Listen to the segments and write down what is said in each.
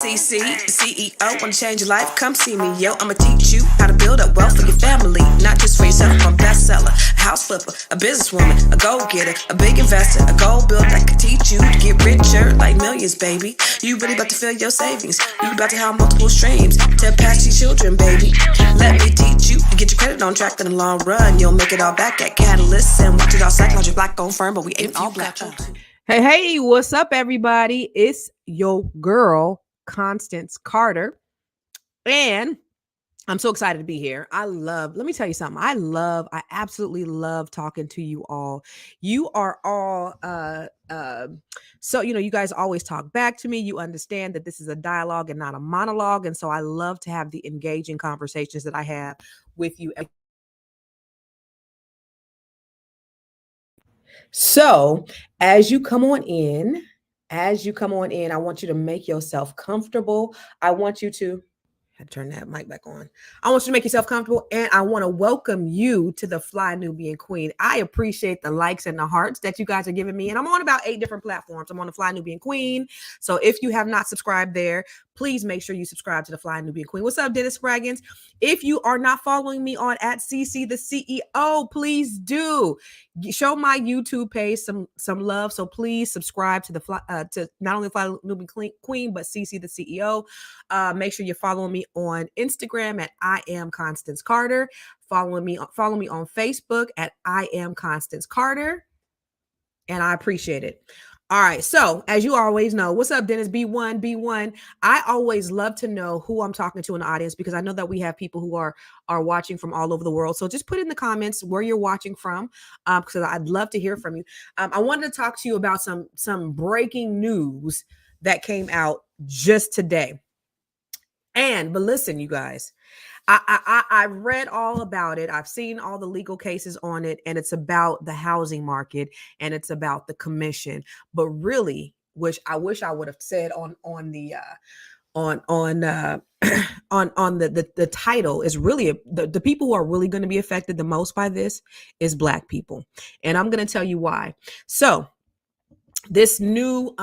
CC, the CEO, wanna change your life? Come see me, yo. I'ma teach you how to build up wealth for your family, not just for yourself. I'm a bestseller, a house flipper, a businesswoman, a go-getter, a big investor, a goal builder that can teach you to get richer like millions, baby. You really about to fill your savings. You about to have multiple streams to pass your children, baby. Let me teach you to get your credit on track in the long run. You'll make it all back at Catalyst and watch it all psychology black on firm, but we ain't all black. Hey, what's up, everybody? It's your girl, Constance Carter, and I'm so excited to be here. Let me tell you something. I absolutely love talking to you all. You are all, so, you guys always talk back to me. You understand that this is a dialogue and not a monologue. And so I love to have the engaging conversations that I have with you. So as you come on in, I want you to make yourself comfortable. I want you to turn that mic back on. I want you to make yourself comfortable, and I want to welcome you to the Fly Nubian Queen. I appreciate the likes and the hearts that you guys are giving me, and I'm on about 8 different platforms. I'm on the Fly Nubian Queen. So if you have not subscribed there, please make sure you subscribe to the Fly Nubian Queen. What's up, Dennis Spraggins? If you are not following me on @CC the CEO, please do. Show my YouTube page some love. So please subscribe to to not only Fly Nubian Queen, but CC the CEO. Make sure you're following me on Instagram at I am Constance Carter. Follow me on Facebook at I am Constance Carter. And I appreciate it. All right. So as you always know, what's up, Dennis? B1. I always love to know who I'm talking to in the audience, because I know that we have people who are watching from all over the world. So just put in the comments where you're watching from, because I'd love to hear from you. I wanted to talk to you about some breaking news that came out just today. But listen, you guys, I've read all about it. I've seen all the legal cases on it, and it's about the housing market and it's about the commission. But really, which I wish I would have said on the the title, is really the people who are really going to be affected the most by this is Black people, and I'm going to tell you why. So this new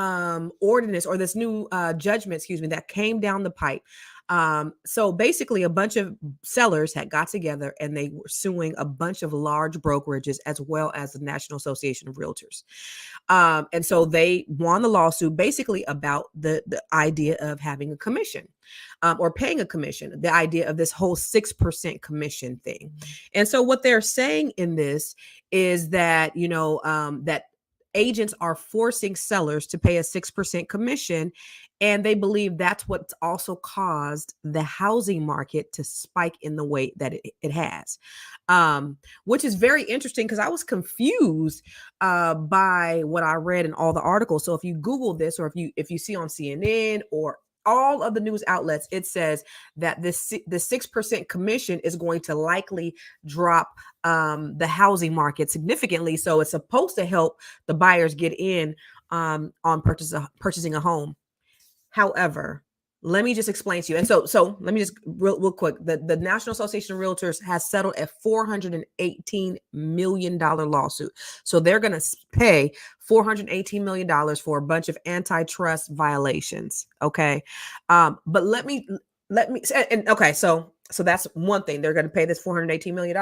ordinance, or this new judgment, that came down the pipe. So basically a bunch of sellers had got together and they were suing a bunch of large brokerages as well as the National Association of Realtors. And so they won the lawsuit basically about the idea of having a commission, or paying a commission, the idea of this whole 6% commission thing. And so what they're saying in this is that, that agents are forcing sellers to pay a 6% commission. And they believe that's what's also caused the housing market to spike in the way that it has, which is very interesting, because I was confused by what I read in all the articles. So if you Google this, or if you see on CNN or all of the news outlets, it says that the 6% commission is going to likely drop the housing market significantly. So it's supposed to help the buyers get in on purchasing a home. However, let me just explain to you. And so let me just real quick. The National Association of Realtors has settled a $418 million lawsuit. So they're going to pay $418 million for a bunch of antitrust violations. Okay. But let me, and okay. So that's one thing. They're going to pay this $418 million.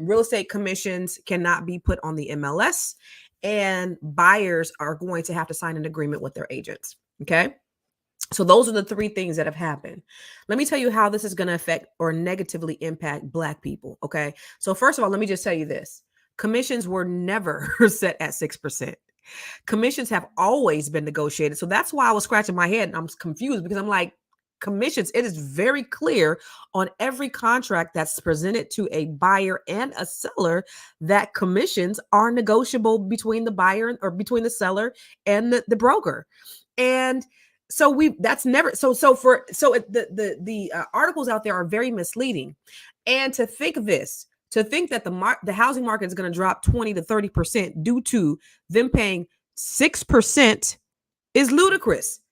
Real estate commissions cannot be put on the MLS, and buyers are going to have to sign an agreement with their agents. Okay. So those are the 3 things that have happened. Let me tell you how this is going to affect or negatively impact Black people. Okay. So first of all, let me just tell you this. Commissions were never set at 6%. Commissions have always been negotiated. So that's why I was scratching my head and I'm confused, because I'm like, commissions, it is very clear on every contract that's presented to a buyer and a seller that commissions are negotiable between the buyer, or between the seller and the broker. And so the articles out there are very misleading. And to think that the housing market is going to drop 20 to 30% due to them paying 6% is ludicrous.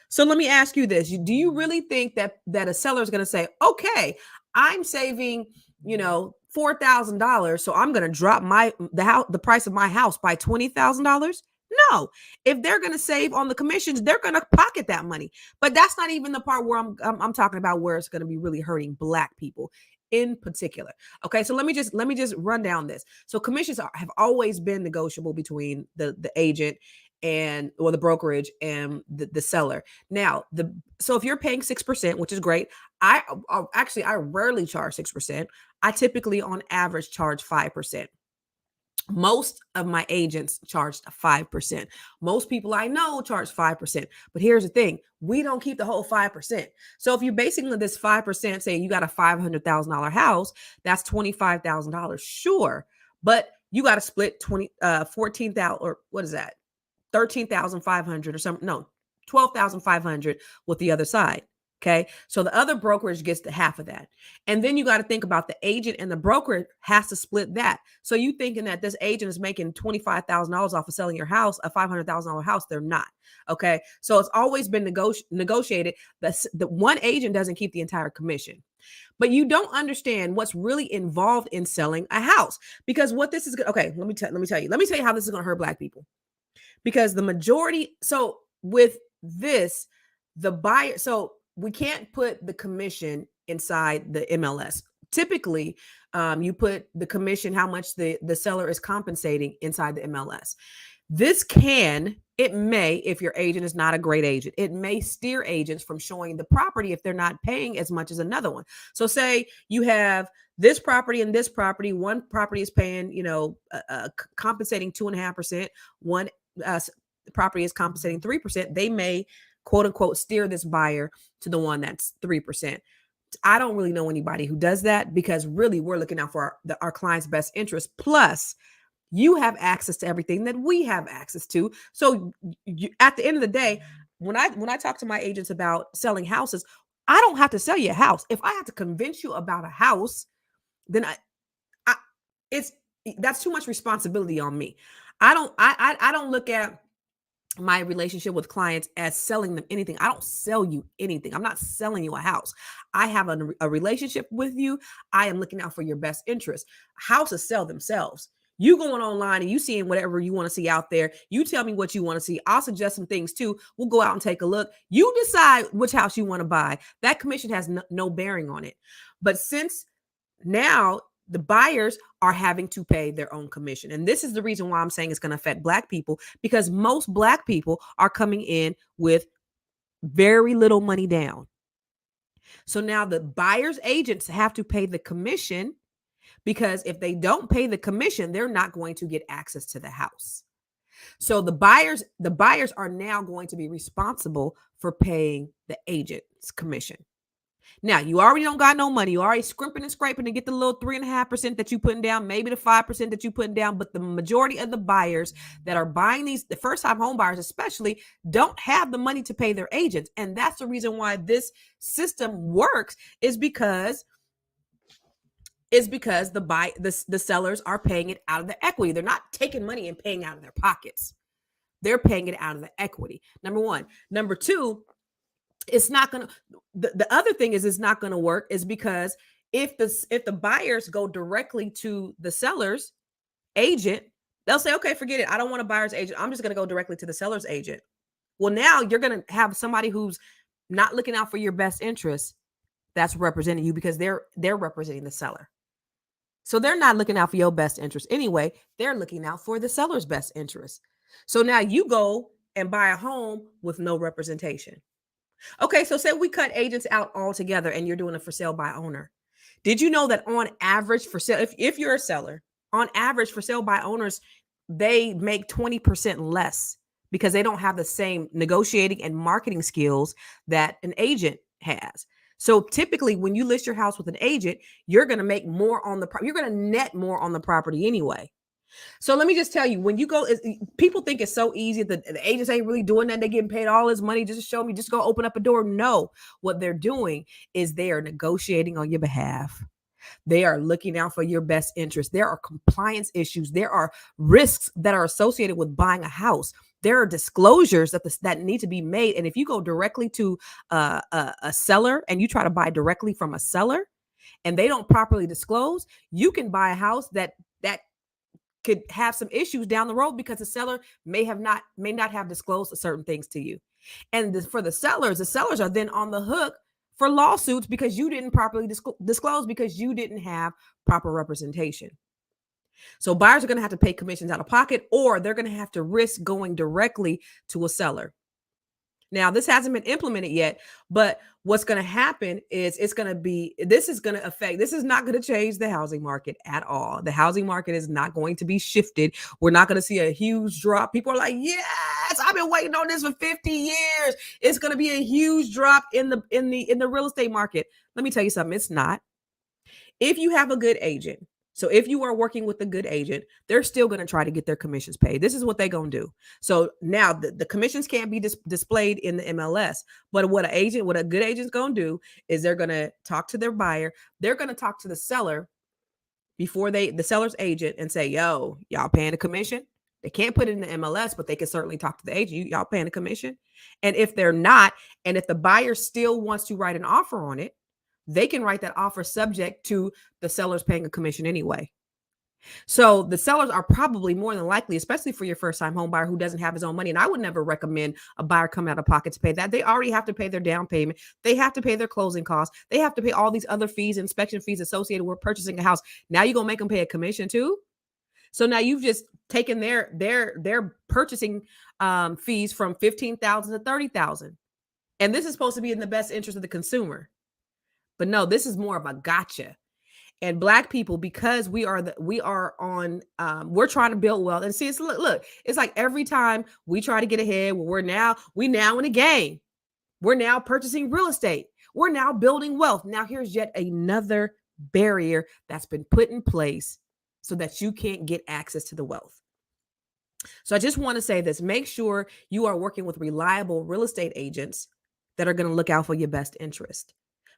So let me ask you this. Do you really think that a seller is going to say, okay, I'm saving, $4,000, so I'm going to drop the price of my house by $20,000? No, if they're going to save on the commissions, they're going to pocket that money. But that's not even the part where I'm talking about where it's going to be really hurting black people in particular. Okay, so let me just run down this. So commissions have always been negotiable between the agent and or the brokerage and the seller. Now so if you're paying 6%, which is great, I rarely charge 6%. I typically on average charge 5%. Most of my agents charged 5%. Most people I know charge 5%. But here's the thing, we don't keep the whole 5%. So if you're basing this 5%, say you got a $500,000 house, that's $25,000. Sure. But you got to split 14,000, or what is that? 13,500 or something. No, 12,500 with the other side. Okay. So the other brokerage gets the half of that. And then you got to think about the agent and the broker has to split that. So you thinking that this agent is making $25,000 off of selling your house, a $500,000 house. They're not. Okay. So it's always been negotiated. The one agent doesn't keep the entire commission. But you don't understand what's really involved in selling a house, because what this is. Okay. Let me tell you how this is going to hurt black people, because the majority, so with this, the buyer, so we can't put the commission inside the MLS. Typically, you put the commission, how much the seller is compensating, inside the MLS. It may, if your agent is not a great agent, it may steer agents from showing the property if they're not paying as much as another one. So say you have this property and this property. One property is paying, compensating 2.5%. One property is compensating 3%. They may, quote unquote, steer this buyer to the one that's 3%. I don't really know anybody who does that, because really we're looking out for our client's best interest. Plus, you have access to everything that we have access to. So at the end of the day, when I talk to my agents about selling houses, I don't have to sell you a house. If I have to convince you about a house, then I it's that's too much responsibility on me. I don't look at my relationship with clients as selling them anything. I don't sell you anything. I'm not selling you a house. I have a relationship with you. I am looking out for your best interest. Houses sell themselves. You going online and you seeing whatever you want to see out there. You tell me what you want to see. I'll suggest some things too. We'll go out and take a look. You decide which house you want to buy. That commission has no bearing on it. But since now the buyers are having to pay their own commission. And this is the reason why I'm saying it's going to affect black people, because most black people are coming in with very little money down. So now the buyer's agents have to pay the commission, because if they don't pay the commission, they're not going to get access to the house. So the buyers are now going to be responsible for paying the agent's commission. Now, you already don't got no money. You already scrimping and scraping to get the little 3.5% that you putting down, maybe the 5% that you putting down. But the majority of the buyers that are buying these, the first time home buyers especially, don't have the money to pay their agents. And that's the reason why this system works, is because the sellers are paying it out of the equity. They're not taking money and paying out of their pockets. They're paying it out of the equity. Number one. Number two, it's not going to, the other thing is it's not going to work, is because if the buyers go directly to the seller's agent, they'll say, okay, forget it. I don't want a buyer's agent. I'm just going to go directly to the seller's agent. Well, now you're going to have somebody who's not looking out for your best interest that's representing you, because they're representing the seller. So they're not looking out for your best interest anyway. They're looking out for the seller's best interest. So now you go and buy a home with no representation. Okay, so say we cut agents out altogether and you're doing a for sale by owner. Did you know that on average for sale, if you're a seller, on average for sale by owners, they make 20% less, because they don't have the same negotiating and marketing skills that an agent has. So typically when you list your house with an agent, you're going to make more on you're going to net more on the property anyway. So let me just tell you, when you go, people think it's so easy that the agents ain't really doing that. They're getting paid all this money just to show me, just go open up a door. No, what they're doing is they are negotiating on your behalf. They are looking out for your best interest. There are compliance issues. There are risks that are associated with buying a house. There are disclosures that need to be made. And if you go directly to a seller and you try to buy directly from a seller and they don't properly disclose, you can buy a house that could have some issues down the road because the seller may not have disclosed certain things to you. And for the sellers are then on the hook for lawsuits because you didn't properly disclose, because you didn't have proper representation. So buyers are going to have to pay commissions out of pocket, or they're going to have to risk going directly to a seller. Now, this hasn't been implemented yet, but what's going to happen is this is going to affect, this is not going to change the housing market at all. The housing market is not going to be shifted. We're not going to see a huge drop. People are like, yes, I've been waiting on this for 50 years. It's going to be a huge drop in the real estate market. Let me tell you something. It's not. If you have a good agent, so if you are working with a good agent, they're still going to try to get their commissions paid. This is what they're going to do. So now the commissions can't be displayed in the MLS, but what a good agent's going to do is they're going to talk to their buyer. They're going to talk to the seller before the seller's agent and say, yo, y'all paying a commission? They can't put it in the MLS, but they can certainly talk to the agent. Y'all paying a commission? And if they're not, and if the buyer still wants to write an offer on it, they can write that offer subject to the sellers paying a commission anyway. So the sellers are probably more than likely, especially for your first time home buyer who doesn't have his own money. And I would never recommend a buyer come out of pocket to pay that. They already have to pay their down payment. They have to pay their closing costs. They have to pay all these other fees, inspection fees associated with purchasing a house. Now you're going to make them pay a commission too. So now you've just taken their purchasing fees from $15,000 to $30,000. And this is supposed to be in the best interest of the consumer. But no, this is more of a gotcha. And Black people, because we're trying to build wealth. And see, look, it's like every time we try to get ahead, we now in a game. We're now purchasing real estate. We're now building wealth. Now here's yet another barrier that's been put in place so that you can't get access to the wealth. So I just want to say this: make sure you are working with reliable real estate agents that are going to look out for your best interest.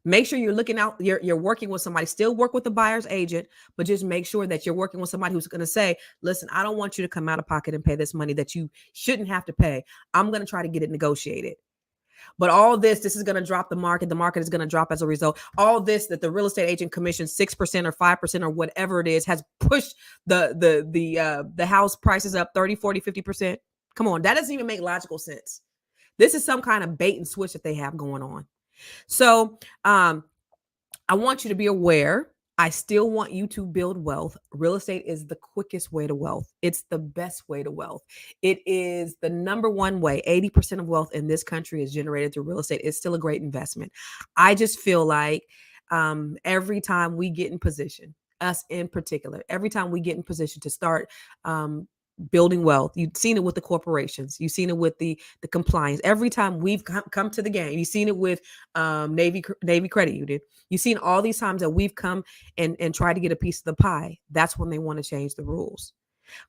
Make sure you're looking out, you're working with somebody, still work with the buyer's agent, but just make sure that you're working with somebody who's going to say, listen, I don't want you to come out of pocket and pay this money that you shouldn't have to pay. I'm going to try to get it negotiated. But all this is going to drop the market. The market is going to drop as a result. All this that the real estate agent commission 6% or 5% or whatever it is has pushed the house prices up 30, 40, 50%. Come on, that doesn't even make logical sense. This is some kind of bait and switch that they have going on. So I want you to be aware. I still want you to build wealth. Real estate is the quickest way to wealth. It's the best way to wealth. It is the number one way. 80% of wealth in this country is generated through real estate. It's still a great investment. I just feel like every time we get in position, us in particular, every time we get in position to start building wealth. You've seen it with the corporations. You've seen it with the compliance. Every time we've come to the game, you've seen it with Navy Credit Union. You've seen all these times that we've come and tried to get a piece of the pie. That's when they want to change the rules.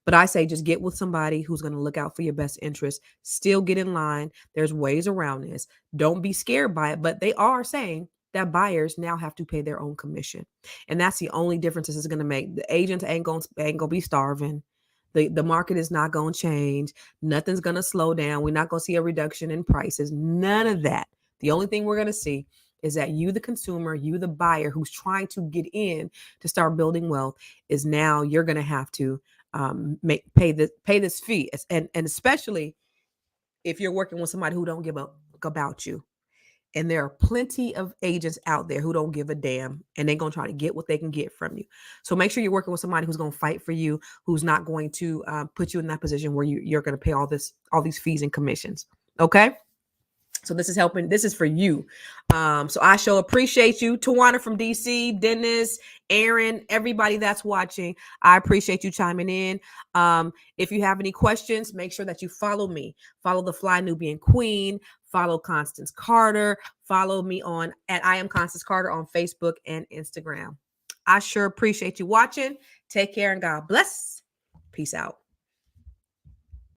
But I say just get with somebody who's going to look out for your best interest. Still get in line. There's ways around this. Don't be scared by it. But they are saying that buyers now have to pay their own commission. And that's the only difference this is going to make. The agents ain't going to be starving. The market is not going to change. Nothing's going to slow down. We're not going to see a reduction in prices. None of that. The only thing we're going to see is that you, the consumer, you, the buyer who's trying to get in to start building wealth, is now you're going to have to pay this fee. And especially if you're working with somebody who don't give a about you. And there are plenty of agents out there who don't give a damn, and they're going to try to get what they can get from you. So make sure you're working with somebody who's going to fight for you, who's not going to put you in that position where you're going to pay all these fees and commissions. Okay. So this is helping. This is for you. So I sure appreciate you. Tawana from DC, Dennis, Aaron, everybody that's watching. I appreciate you chiming in. If you have any questions, make sure that you follow me. Follow the Fly Nubian Queen. Follow Constance Carter. Follow me at I Am Constance Carter on Facebook and Instagram. I sure appreciate you watching. Take care and God bless. Peace out.